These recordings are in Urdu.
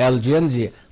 LGN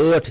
8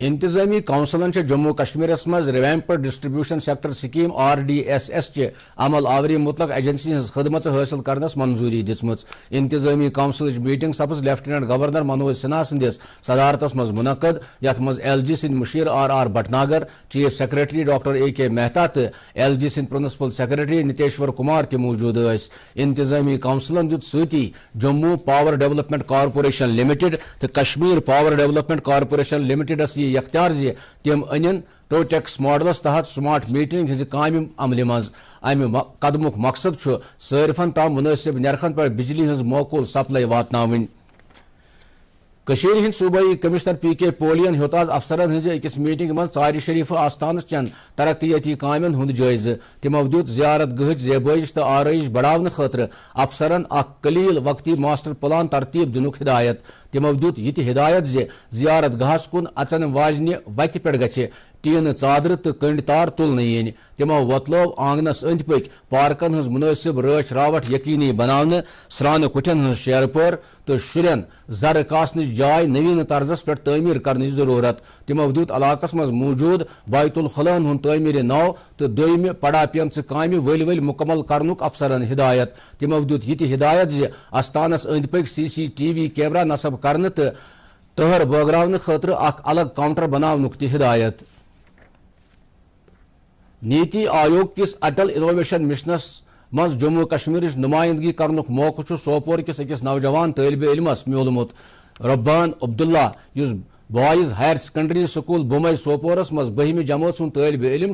انتظامی کونسلن جموں کشمیر مز ریویمپڈ ڈسٹریبیوشن سیکٹر سکیم RDSS چہ عمل آوری مطلق ایجنسی ہز خدمت حاصل کرنس منظوری دم انتظامی کونسل میٹنگ سپز لیفٹیننٹ گورنر منوج سنہا سندس صدارتس مز منعقد یت مز LG سند مشیر RR Bhatnagar chief secretary doctor AK Mehta تو LG سند پرنسپل سیکریٹری نتیشور کمار تہ موجود یس انتظامی کونسلن دت ستی Jammu power development corporation limited تو کشمیر پاور ڈیولپمنٹ کارپوریشن لمیٹڈس یہ اختیار زی تم ان ٹوٹیکس ماڈلس تحت سمارٹ میٹرنگ ہز کام عمل مز امہ قدمک مقصد صارفن تام مناسب نرخن پر بجلی ہز موقول سپلائی واتناون ہند صوبائی کمشنر PK پولین ہیوت آز افسرن ہز اکس میٹنگ من ژارِ شریف آستانس چن ترقیاتی کامن ہند جائزہ تمو دیت زیارت گہچ زیبائش تو آرائش بڑھاؤن خاطر افسرن اخ قلیل وقتی ماسٹر پلان ترتیب دنک ہدایت تمو دیت یہ ہدایت زیارت گاہس کن اچن واجنہ وتہ پہ گژھِ ٹین ژادر تو کنڈ تار تلن ین تمو وتلو آنگنس اند پک پارکن ہز مناسب رچ راوٹ یقینی بنانے سرانہ کٹھن ہز شیر پور تو شرین زر کاسن جائے نوین طرزس پہ تعمیر کرنے ضرورت تمو دیت علاقس مز موجود بیت الخلا'n ہند تعمیر نو تو دویمہ پڑا پیمچ کامہ ول مکمل کرنک افسرن ہدایت تمو دیت یہ ہدایت استانس اند پک CCTV کیمرہ نصب کرنے تو تہر بٲگراونہٕ خٲطرٕ اکھ الگ کاؤنٹر بناونُک تہِ ہدایت نیتی آیوگ کس اٹل انوویشن مشنس مز جموں کشمیر نمائندگی کرنک موقع سوپور کس اکس نوجوان طالب علمس میولمت ربان عبداللہ اس boys higher secondary school بمئی sources مز 12 جماعت سن طالب علم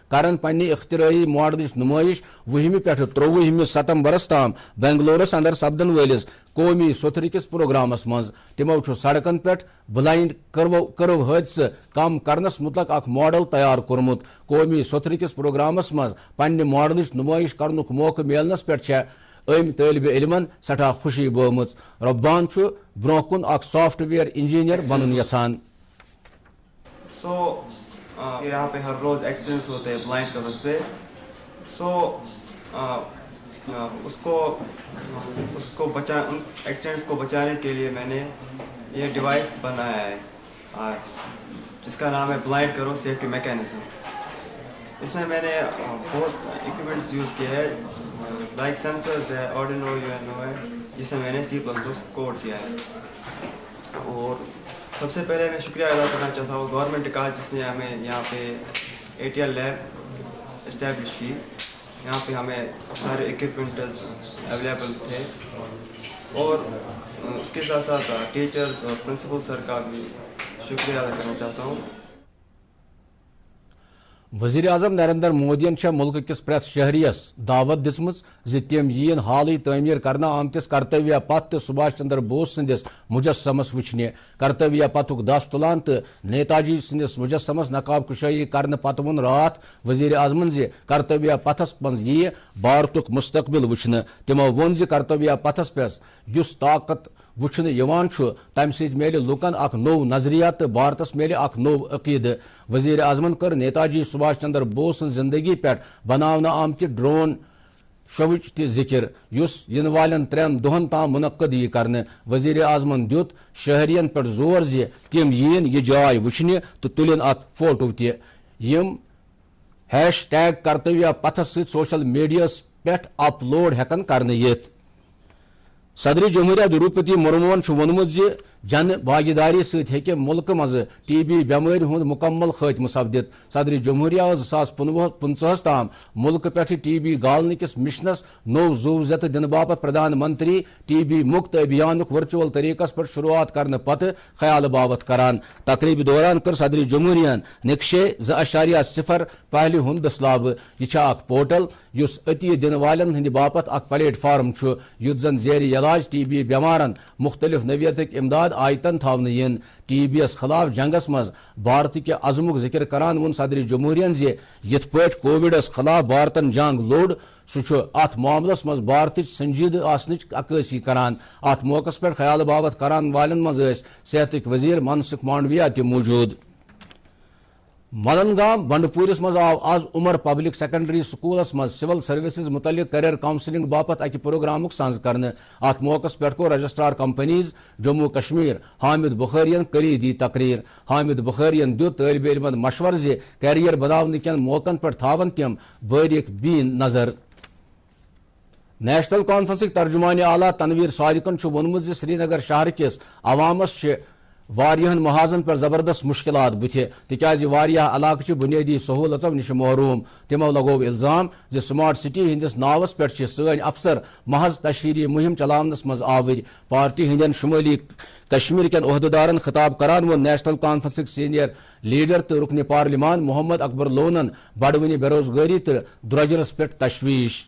کران پنہ اختراعی ماڈلچ نمائش 20 پہ 23 ستمبرس تام بنگلورس اندر سپدن ولس قومی سوتھر کس پروگرامس مز تمو سڑکن پہ بلائنڈ کرو حادثہ کم کرنس متعلق اخ ماڈل تیار کورمت قومی سوتھر کس پروگرامس مز پنہ ماڈلچ نمائش کرنک موقع ملنس پہ ام طالب علمن سٹھا خوشی بومت ربان برو کن اخ سافٹ ویئر انجینئر بنن یسان یہاں پہ ہر روز ایکسیڈنٹس ہوتے ہیں بلائنڈ کورس پہ اس کو ایکسیڈنٹس کو بچانے کے لیے میں نے یہ ڈیوائس بنایا ہے جس کا نام ہے بلائنڈ کرو سیفٹی میکینزم. اس میں نے بہت اکوپمنٹس یوز کیے ہیں لائک سینسرز ہے آرڈینو UNO ہے جس میں نے C++ کوڈ کیا ہے. اور سب سے پہلے میں شکریہ ادا کرنا چاہتا ہوں گورنمنٹ کا جس نے ہمیں یہاں پہ ATL لیب اسٹیبلش کی. یہاں پہ ہمیں سارے اکوپمنٹس اویلیبل تھے اور اس کے ساتھ ساتھ ٹیچرز اور پرنسپل سر کا بھی شکریہ ادا کرنا چاہتا ہوں. وزیر اعظم نریندر مودین ملک کس پریت شہریس دعوت دم تم یین حالی تعمیر کرنا آمتس کرتویہ پتھ تو سبھاش چندر بوس سندس مجسمس وچھنے کرتویہ پتھک دس تلان تو نیتاجی سندس مجسمس نقاب کشائی کرنے پتہ ون رات وزیر اعظمن کرتویہ پتھس مز یہ بھارتک مستقبل وچھنے. تمو وون کرتویہ پتھس پہ اس طاقت وچھنے یوان تمہ سۭتۍ میلہِ لُکن اکھ نوٚو نظریات تو بھارتس میلہِ اکھ نوٚو عقیدٕ. وزیر اعظمن کر نیتاجی سبھاش چندر بوس سن زندگی پہ بناونہٕ آمتہِ ڈرون شوچ تہ ذکر یس ین والن 3 دہن تام منعقد یہ کرنے. وزیر اعظمن دیت شہرین پہ زور تم یین یہ جائے وچھنے تو تلن ات فوٹو تہ یم #. کرتویہ پتھس ست سوشل میڈیاس پہ اپلوڈ ہیکن کرنے یت. صدر جمہوریہ دروپدی مرمون وونمت جن باغیداری ست ہیکہ ملک مز TB بیماری ہند مکمل خاتمہ سپدت. صدر جمہوریہ 2015 تام ملک پہ TB گالنے کس مشنس نو زو زت دن باپت پردھان منتری TB مکت ابھیانک ورچوئل طریقس پہ شروعات کرنے پتہ خیال باوت کران. تقریب دوران کر صدر جمہوریہ نقشے 2.0 پہلے ہند دسلاب. یہ اخ پورٹل اس عطیہ دن والن ہند باپت اخ پلیٹ فارم یت زن زیر علاج TB بیمارن مختلف نوعیتک امداد آیتن تھاون ین. TB یس خلاف جنگس مز بھارت کے عزمک ذکر کران ون صدر جمہوریہ یت پٲٹھۍ کووڈس خلاف بھارتن جنگ لوڑ سہ ات معاملس مز بھارت سنجیدہ آسنچ عکاسی کران. ات موقع پہ خیال باوت کران والن مز صحتک وزیر منسکھ مانڈویا تہ موجود. ملنگام بنڈپورس مز آو آز عمر پبلک سیکنڈری سکولس مز سول سروسز متعلق کیریئر کاؤنسلنگ باپت اکہ پروگرام سانز کرنے ات موقع پہ کو رجسٹرار کمپنیز جموں کشمیر حامد بخارین کری دی تقریر حامد بخارین دیت طالب علمن مشور زِ کیریئر بنانے کن موقعن پہ تھاون تم باریک بین نظر نیشنل کانفرنسک ترجمان اعلیٰ تنویر صادقن وونمت زِ سری نگر شہر کس عوامس واریاہن محاذن پر زبردست مشکلات بتھِ تکیازِ واریاہ علاقہ بنیادی سہولتو نش محروم تمو لگو الزام زِ سمارٹ سٹی ہندس ناوس پہ سن افسر محض تشہیری مہم چلاونس مز آور پارٹی ہندین شمالی کشمیر کین عہدیدارن خطاب کران وون نیشنل کانفرنسک سینئر لیڈر تو رکن پارلیمان محمد اکبر لونن بڑونی بے روزگاری تو درجرس پہ تشویش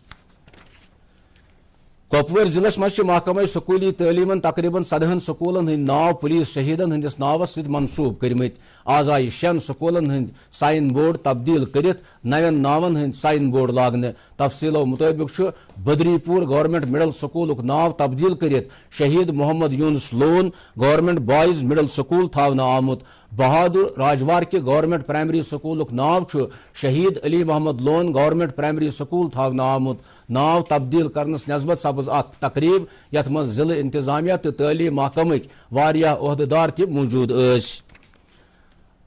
کپوور ضلع مز محکمہ سکولی تعلیمن تقریباً 17 سکولن ہند ناو پولیس شہیدن ہندس ناوس ست منسوب کرمت آز آئی 6 سکولن ہند سائن بورڈ تبدیل کرت نوین ناون ہند سائن بورڈ لاگنے تفصیلو مطابق بدری پور گورنمنٹ مڈل سکولک ناو تبدیل کرت شہید Mohammad Younis Lone government boys middle school Thawna آمت بہادر راجوار کے گورنمنٹ پرائمری سکولک ناو شہید Ali Mohammad Lone government primary school Thawna آمت ناو تبدیل کرنس نسبت سپز اخ تقریب یت من ضلع انتظامیہ تو تعلیم محکمک واریاہ عہدیدار تہ موجود ٲسۍ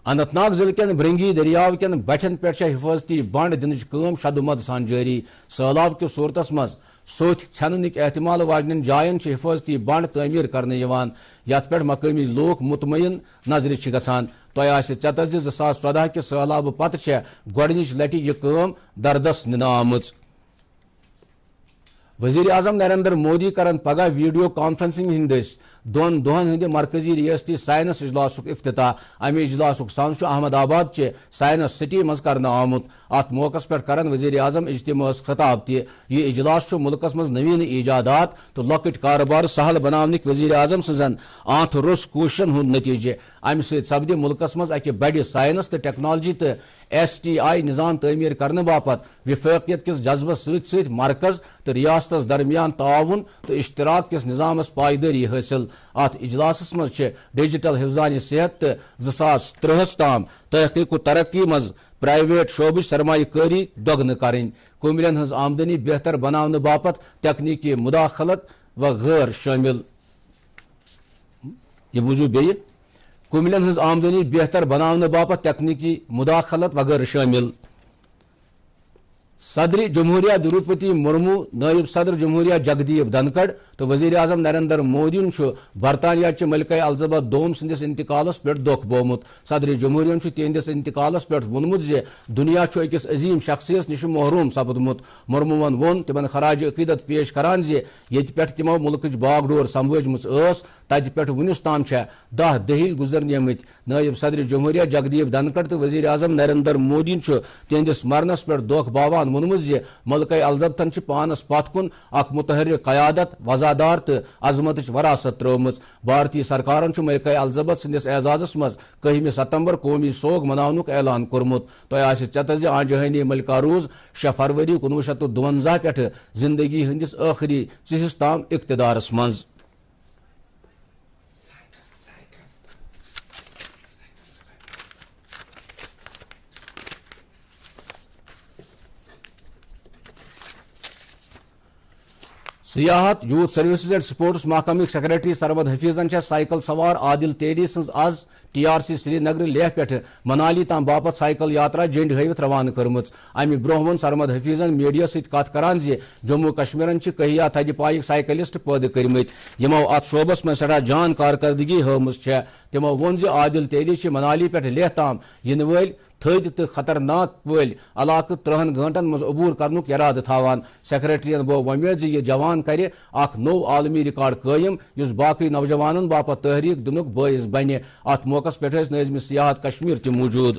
اننت ناگ ضلع کن برنگی دریاو کن بٹھن پہ حفاظتی بنڈ دنچ کام شدمد سان جاری سہلاب کس صورتس مز سوت ژھننک احتمال واجن جائن حفاظتی بنڈ تعمیر کرنے یت پہ مقامی لوک مطمئن نظر گژھان تہ آسہ ژےٚ زِ 2014 کس سہلاب پتہ گۄڈنِچ لٹہِ یہ کام دردس ننہٕ آمٕژ وزیر اعظم نریندر مودی کرن پگہ ویڈیو کانفرنسنگ ہندس 2 دہن ہند مرکزی ریاستی سائنس اجلاسک افتتاح امہ اجلاسک سانز احمد آباد چہ سائنس سٹی مز کرنا آمت ات موقع پہ کرن وزیر اعظم اجتماع خطاب تہ یہ اجلاس ملکس مز نوین ایجادات تو لۄکٕٹۍ کاروبار سہل بناونک وزیر اعظم سزن آنت روٚس کوششن ہند نتیجہ امہ سۭتۍ سپدِ ملکس مز اکہ بڑِ سائنس تو ٹیکنالوجی تو STI نظام تعمیر کرنے باپت وفاقیت کس جذبس ست مرکز تو ریاستس درمیان تعاون تو اشتراک کس نظامس پائیداری حاصل ات اجلاس مز ڈیجیٹل حفظان صحت تو 2030 تام تحقیق و ترقی مز پرائیویٹ شعبہ سرمایہ کاری دگن کریں کملین ہز آمدنی بہتر بنانے باپت تکنیکی مداخلت و غیر شامل یہ بوزو بیہ کملین ہز آمدنی بہتر بنانے باپت تکنیکی مداخلت وغیرہ شامل صدر جمہوریہ دروپتی مرمو نائب صدر جمہوریہ جگدیپ دھنکڑ تو وزیر اعظم نریندر مودی برطانیہ چہ ملکہ الزبتھ دوم سندس انتقالس پہ دکھ بومت صدر جمہوریہ تہندس انتقالس پہ وونمت زِ دنیا اکس عظیم شخصیت نش محروم سپدمت مرموون وون تمن خراج عقیدت پیش کران زِ یت پہ تمو ملکچ باغ ڈور سمبھجمژ ٲس تتہ پہ ونس تام 10 دہیل گزرنے آمت نائب صدر جمہوریہ جگدیپ دھنکڑ تو وزیر اعظم نریندر مودی تہندس مرنس پہ دکھ باوان وونمت زِ ملکہ الزبتھن پانس پتھ کن اخ متحرک قیادت وزادار تو عظمت وراثت ترٲومٕژ بھارتی سرکارن ملکہ الزبتھ سندس اعزازس مز 1 ستمبر قومی سوگ مناونک اعلان کورمت تہ آسہ ژےٚ زِ آن جہانی ملکہ روز 6 فروری 1952 پٮ۪ٹھٕ زندگی ہندس ٲخری ژِہِس تام اقتدارس مز سیاحت یوتھ سروسز اینڈ سپورٹس محکمک سیکرٹری سرمد حفیظن سائیکل سوار عادل تیری سن آز TRC سری نگر لیہ پہ منالی تام باپت سائیکل یاترا جنڈ ہیوت روانہ کرمت امہ برہ ون سرمد حفیظن میڈیا ست کت کران زِ جموں کشمیرن کہیا تھدِ پایک سائیکلسٹ پٲدٕ کٔرمٕتۍ یمو ات شعبس من سٹھاہ جان کارکردگی ہٲومٕژ تمو ووٚن زِ عادل تیری منالی پہ لیہ تام ینہٕ وٲلۍ تھد تو خطرناک ول علاقہ 30 گھنٹن مز عبور کرنک ارادہ تھاوان سیکرٹرین بو ومید یہ جوان کرے اخ نو عالمی ریکارڈ قائم اس باقی نوجوانن باپت تحریک دنک باعث بنہ ات موقع پہ ناظم سیاحت کشمیر تہ موجود